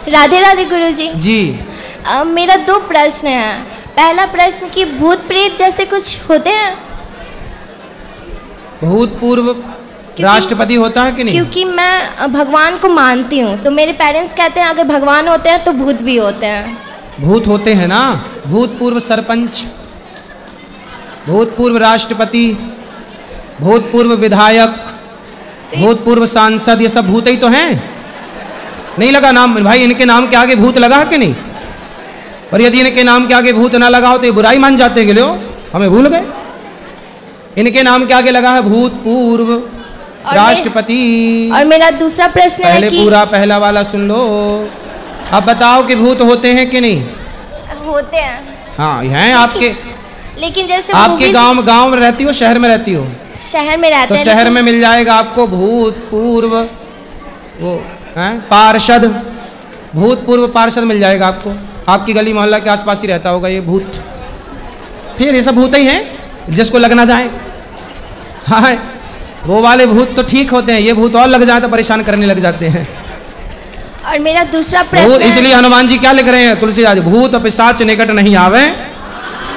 राधे राधे गुरुजी। जी। मेरा 2 प्रश्न हैं। पहला प्रश्न कि भूत प्रेत जैसे कुछ होते हैं? भूतपूर्व राष्ट्रपति होता है कि नहीं? क्योंकि मैं भगवान को मानती हूँ, तो मेरे पेरेंट्स कहते हैं अगर भगवान होते हैं तो भूत भी होते हैं। भूत होते हैं ना, भूतपूर्व सरपंच, भूतपूर्व राष्ट्रपति, भूतपूर्व विधायक, भूतपूर्व सांसद, ये सब भूत ही तो हैं। नहीं लगा नाम भाई? इनके नाम के आगे भूत लगा कि नहीं? और यदि इनके नाम के आगे भूत ना लगा हो तो ये बुराई मान जाते हैं, लो हमें भूल गए। इनके नाम के आगे लगा है भूतपूर्व राष्ट्रपति। और मेरा दूसरा प्रश्न है कि पूरा पहला वाला सुन लो। अब बताओ कि भूत होते हैं कि नहीं? होते हैं। हाँ हैं आपके। लेकिन जैसे आपके गांव में रहती हो, शहर में रहती हो? शहर में रहते हैं। तो शहर में मिल जाएगा आपको भूतपूर्व वो पार्षद, भूतपूर्व पार्षद मिल जाएगा आपको। आपकी गली मोहल्ला के आसपास ही रहता होगा ये भूत। फिर ये सब भूत ही हैं जिसको लग ना जाए। हाँ, वो वाले भूत तो ठीक होते हैं, ये भूत और लग जाए तो परेशान करने लग जाते हैं। और मेरा दूसरा प्रश्न, इसलिए हनुमान जी क्या लिख रहे हैं तुलसीदास? भूत पिशाच निकट नहीं आवे,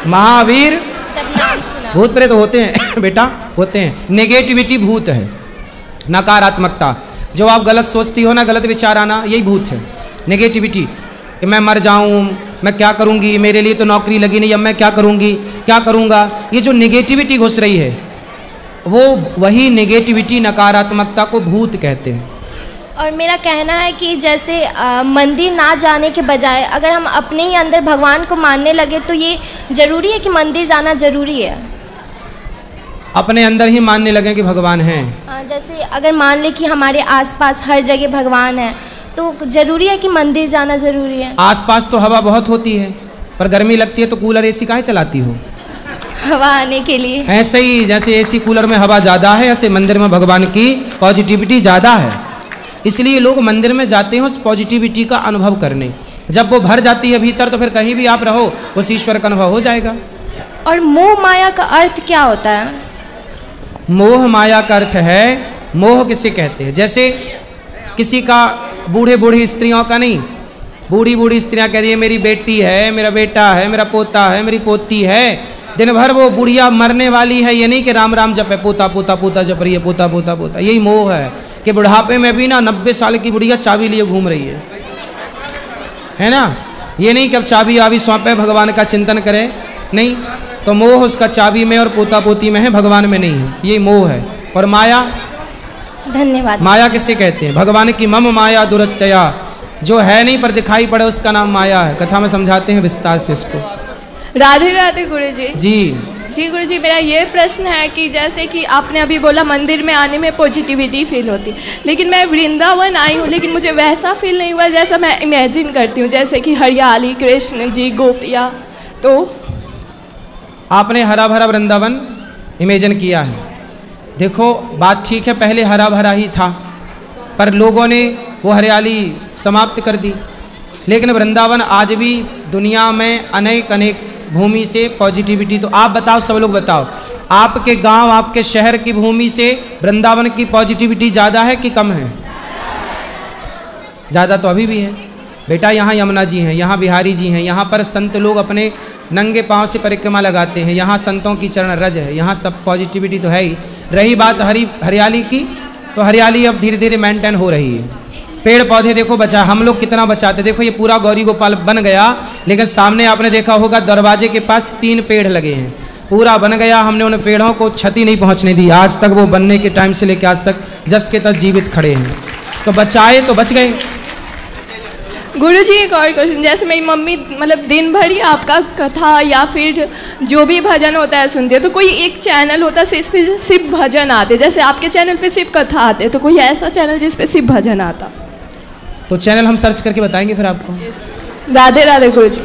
महावीर जब नाम सुना। भूत प्रेत होते हैं बेटा, होते हैं। नेगेटिविटी भूत है, नकारात्मकता। जो आप गलत सोचती हो ना, गलत विचार आना, यही भूत है। नेगेटिविटी कि मैं मर जाऊं, मैं क्या करूंगी, मेरे लिए तो नौकरी लगी नहीं, अब मैं क्या करूंगी, क्या करूंगा, ये जो नेगेटिविटी घुस रही है वो वही नेगेटिविटी, नकारात्मकता को भूत कहते हैं। और मेरा कहना है कि जैसे मंदिर ना जाने के बजाय अगर हम अपने ही अंदर भगवान को मानने लगे तो ये जरूरी है कि मंदिर जाना जरूरी है? अपने अंदर ही मानने लगे कि भगवान हैं। जैसे अगर मान ले कि हमारे आसपास हर जगह भगवान है तो जरूरी है कि मंदिर जाना जरूरी है? आसपास तो हवा बहुत होती है, पर गर्मी लगती है तो कूलर एसी काहे चलाती हो? हवा आने के लिए। ऐसे ही जैसे एसी कूलर में हवा ज़्यादा है, ऐसे मंदिर में भगवान की पॉजिटिविटी ज़्यादा है, इसलिए लोग मंदिर में जाते हैं उस पॉजिटिविटी का अनुभव करने। जब वो भर जाती है भीतर तो फिर कहीं भी आप रहो उस ईश्वर का अनुभव हो जाएगा। और मोह माया का अर्थ क्या होता है? मोह माया का अर्थ है, मोह किसे कहते हैं? जैसे किसी का बूढ़े बूढ़ी स्त्रियों का नहीं, बूढ़ी बूढ़ी स्त्रियां कहती है मेरी बेटी है, मेरा बेटा है, मेरा पोता है, मेरी पोती है, दिन भर वो बुढ़िया मरने वाली है, ये नहीं कि राम राम जपे, पोता पोता पोता जप रही है, पोता पोता पोता। यही मोह है कि बुढ़ापे में भी ना 90 साल की बुढ़िया चाबी लिए घूम रही है ना? ये नहीं कि अब चाबी आवी सौंपे, भगवान का चिंतन करे, नहीं। तो मोह उसका चाबी में और पोता पोती में है, भगवान में नहीं है, ये मोह है। और माया, धन्यवाद। माया किसे कहते हैं? भगवान की मम माया दुरत्यया, जो है नहीं पर दिखाई पड़े उसका नाम माया है। कथा में समझाते हैं विस्तार से इसको। राधे राधे गुरुजी। जी जी गुरुजी, मेरा ये प्रश्न है कि जैसे कि आपने अभी बोला मंदिर में आने में पॉजिटिविटी फील होती, लेकिन मैं वृंदावन आई हूँ लेकिन मुझे वैसा फील नहीं हुआ जैसा मैं इमेजिन करती हूँ, जैसे कि हरियाली, कृष्ण जी, गोपियाँ। तो आपने हरा भरा वृंदावन इमेजिन किया है। देखो बात ठीक है, पहले हरा भरा ही था पर लोगों ने वो हरियाली समाप्त कर दी। लेकिन वृंदावन आज भी दुनिया में अनेक अनेक भूमि से पॉजिटिविटी, तो आप बताओ, सब लोग बताओ, आपके गांव, आपके शहर की भूमि से वृंदावन की पॉजिटिविटी ज़्यादा है कि कम है? ज़्यादा तो अभी भी है बेटा। यहाँ यमुना जी हैं, यहाँ बिहारी जी हैं, यहाँ पर संत लोग अपने नंगे पांव से परिक्रमा लगाते हैं, यहाँ संतों की चरण रज है, यहाँ सब पॉजिटिविटी तो है ही। रही बात हरियाली की, तो हरियाली अब धीरे धीरे मेंटेन हो रही है। पेड़ पौधे देखो बचा, हम लोग कितना बचाते। देखो ये पूरा गौरी गोपाल बन गया, लेकिन सामने आपने देखा होगा दरवाजे के पास 3 पेड़ लगे हैं, पूरा बन गया। हमने उन पेड़ों को क्षति नहीं पहुंचने दी आज तक, वो बनने के टाइम से लेकर आज तक जस के तस जीवित खड़े हैं। तो बचाए तो बच गए। गुरुजी एक और क्वेश्चन, जैसे मेरी मम्मी मतलब दिन भर ही आपका कथा या फिर जो भी भजन होता है सुनती है, तो कोई एक चैनल होता है सिर्फ भजन आते, जैसे आपके चैनल पे सिर्फ कथा आते, तो कोई ऐसा चैनल जिस पे सिर्फ भजन आता? तो चैनल हम सर्च करके बताएंगे फिर आपको। राधे राधे गुरुजी।